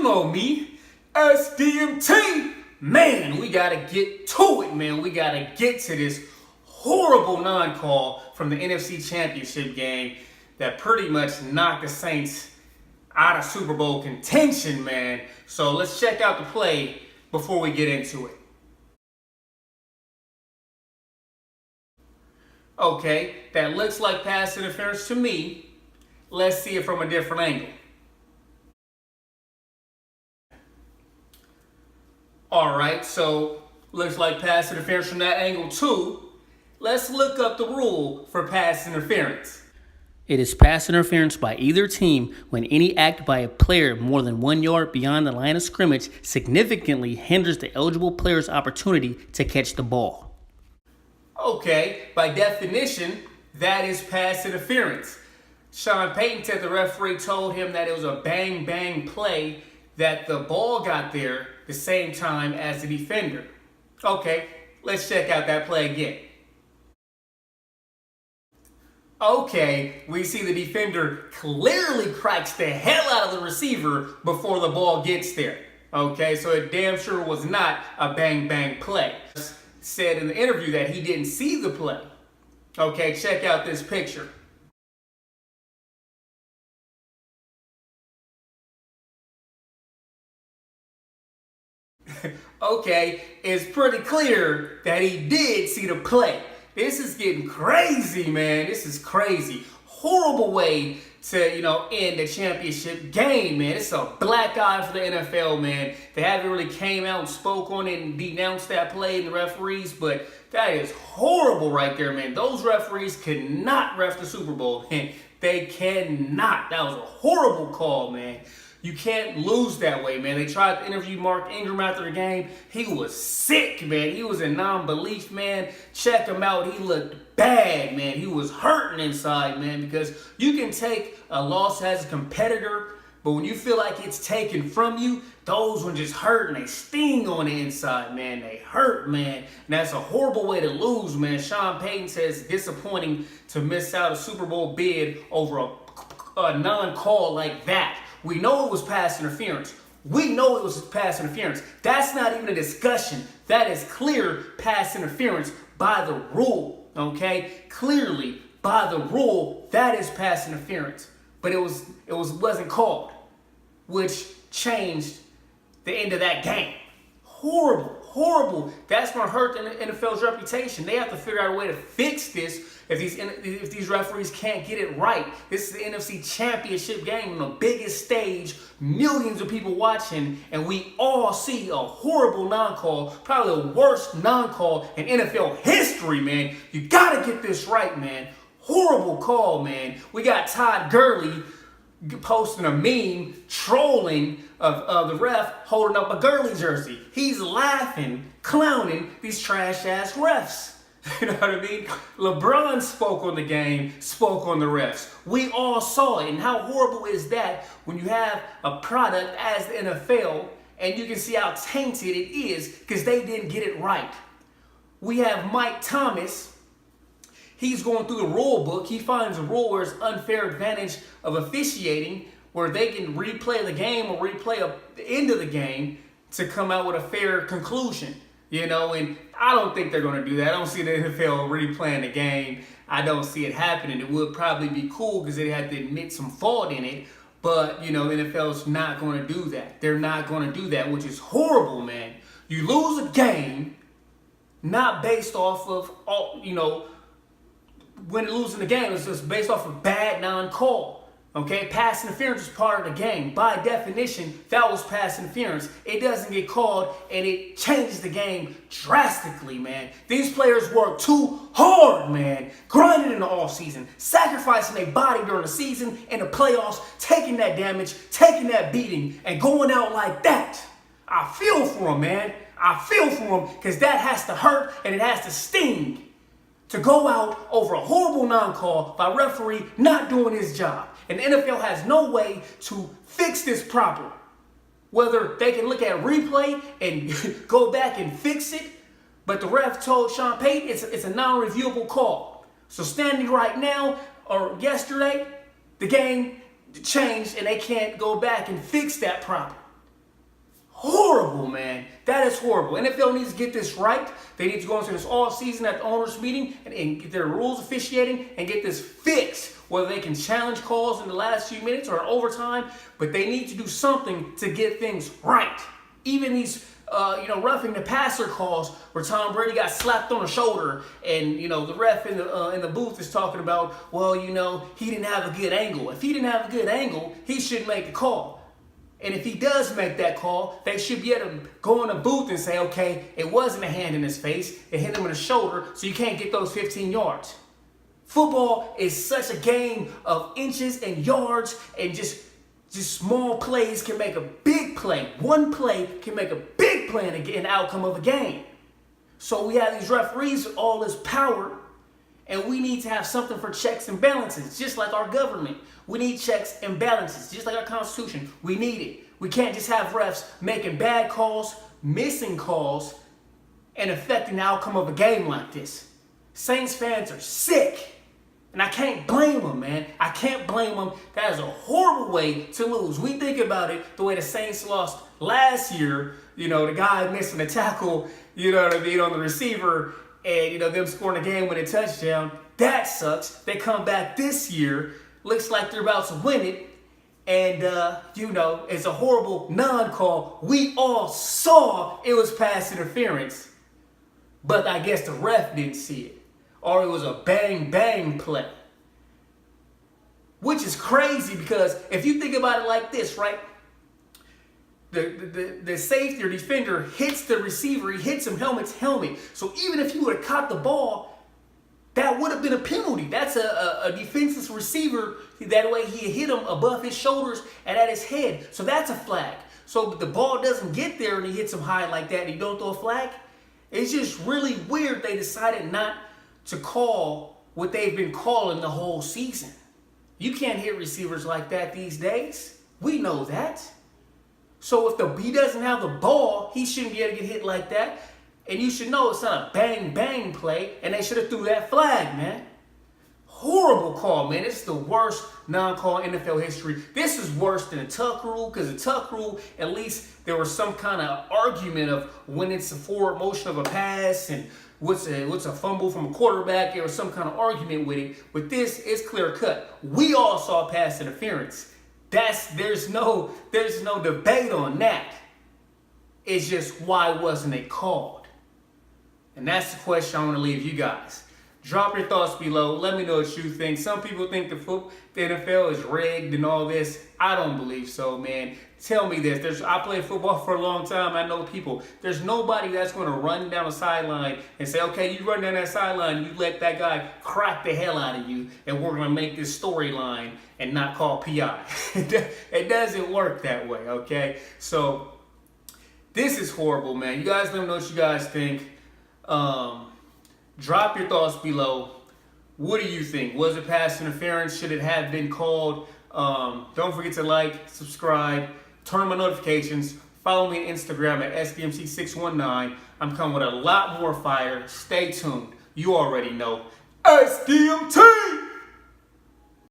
know me, SDMT. Man, we gotta get to it, man. We gotta get to this horrible non-call from the NFC Championship game that pretty much knocked the Saints out of Super Bowl contention, man. So let's check out the play before we get into it. Okay, that looks like pass interference to me. Let's see it from a different angle. All right, so looks like pass interference from that angle too. Let's look up the rule for pass interference. It is pass interference by either team when any act by a player more than 1 yard beyond the line of scrimmage significantly hinders the eligible player's opportunity to catch the ball. Okay, by definition, that is pass interference. Sean Payton said the referee told him that it was a bang-bang play, that the ball got there the same time as the defender. Okay, let's check out that play again. Okay, we see the defender clearly cracks the hell out of the receiver before the ball gets there. Okay, so it damn sure was not a bang-bang play. Said in the interview that he didn't see the play. Okay, check out this picture. Okay, it's pretty clear that he did see the play. This is getting crazy, man. This is crazy. Horrible way to, end the championship game, man. It's a black eye for the NFL, man. They haven't really came out and spoke on it and denounced that play and the referees, but that is horrible right there, man. Those referees could not ref the Super Bowl, man. They cannot. That was a horrible call, man. You can't lose that way, man. They tried to interview Mark Ingram after the game. He was sick, man. He was in non-belief, man. Check him out. He looked bad, man. He was hurting inside, man, because you can take a loss as a competitor, but when you feel like it's taken from you, those ones just hurt and they sting on the inside, man. They hurt, man. And that's a horrible way to lose, man. Sean Payton says it's disappointing to miss out a Super Bowl bid over a non-call like that. We know it was pass interference. We know it was pass interference. That's not even a discussion. That is clear pass interference by the rule, okay? Clearly, by the rule, that is pass interference. But it wasn't called, which changed the end of that game. Horrible. That's going to hurt the NFL's reputation. They have to figure out a way to fix this if these referees can't get it right. This is the NFC Championship game on the biggest stage, millions of people watching, and we all see a horrible non-call, probably the worst non-call in NFL history, man. You got to get this right, man. Horrible call, man. We got Todd Gurley posting a meme trolling of the ref holding up a Gurley jersey. He's laughing, clowning these trash-ass refs. You know what I mean? LeBron spoke on the game, spoke on the refs. We all saw it. And how horrible is that when you have a product as the NFL and you can see how tainted it is because they didn't get it right. We have Mike Thomas. He's going through the rule book. He finds a rule where it's unfair advantage of officiating, where they can replay the game or replay the end of the game to come out with a fair conclusion. And I don't think they're going to do that. I don't see the NFL replaying the game. I don't see it happening. It would probably be cool because they had to admit some fault in it. But, the NFL's not going to do that. They're not going to do that, which is horrible, man. You lose a game not based off of, when losing the game, it's just based off of bad non-call. Okay, pass interference is part of the game. By definition, that was pass interference. It doesn't get called, and it changes the game drastically, man. These players work too hard, man. Grinding in the offseason, sacrificing their body during the season and the playoffs, taking that damage, taking that beating, and going out like that. I feel for them, man. I feel for them because that has to hurt and it has to sting. To go out over a horrible non-call by a referee not doing his job. And the NFL has no way to fix this problem. Whether they can look at replay and go back and fix it, but the ref told Sean Payton it's a non-reviewable call. So standing right now, or yesterday, the game changed and they can't go back and fix that problem. horrible, man. That is horrible. NFL needs to get this right. They need to go into this all season at the owners' meeting and get their rules officiating and get this fixed. Whether they can challenge calls in the last few minutes or in overtime, but they need to do something to get things right. Even these, roughing the passer calls where Tom Brady got slapped on the shoulder, and the ref in the booth is talking about, well, he didn't have a good angle. If he didn't have a good angle, he shouldn't make the call. And if he does make that call, they should be able to go in the booth and say, okay, it wasn't a hand in his face, it hit him in the shoulder, so you can't get those 15 yards. Football is such a game of inches and yards, and just small plays can make a big play. One play can make a big play in the outcome of a game. So we have these referees with all this power, and we need to have something for checks and balances, just like our government. We need checks and balances, just like our Constitution. We need it. We can't just have refs making bad calls, missing calls, and affecting the outcome of a game like this. Saints fans are sick. And I can't blame them, man. I can't blame them. That is a horrible way to lose. We think about it the way the Saints lost last year. The guy missing a tackle, on the receiver, and, them scoring a game-winning touchdown. That sucks. They come back this year. Looks like they're about to win it. And, it's a horrible non-call. We all saw it was pass interference. But I guess the ref didn't see it. Or it was a bang-bang play. Which is crazy, because if you think about it like this, right? The safety or defender hits the receiver. He hits him helmet to helmet. So even if he would have caught the ball, that would have been a penalty. That's a defenseless receiver. That way he hit him above his shoulders and at his head. So that's a flag. So the ball doesn't get there and he hits him high like that and you don't throw a flag. It's just really weird they decided not to call what they've been calling the whole season. You can't hit receivers like that these days. We know that. So if he doesn't have the ball, he shouldn't be able to get hit like that. And you should know it's not a bang-bang play, and they should have threw that flag, man. Horrible call, man. It's the worst non-call in NFL history. This is worse than the Tuck rule, because the Tuck rule, at least there was some kind of argument of when it's a forward motion of a pass and what's a fumble from a quarterback. There was some kind of argument with it. With this, it's clear cut. We all saw pass interference. There's no debate on that. It's just, why wasn't it called? And that's the question I want to leave you guys. Drop your thoughts below. Let me know what you think. Some people think the NFL is rigged and all this. I don't believe so, man. Tell me this. I played football for a long time. I know people. There's nobody that's going to run down the sideline and say, okay, you run down that sideline, you let that guy crack the hell out of you, and we're going to make this storyline and not call PI. It doesn't work that way, okay? So this is horrible, man. You guys let me know what you guys think. Drop your thoughts below. What do you think? Was it pass interference? Should it have been called? Don't forget to like, subscribe, turn on my notifications. Follow me on Instagram at SDMT619. I'm coming with a lot more fire. Stay tuned. You already know. SDMT!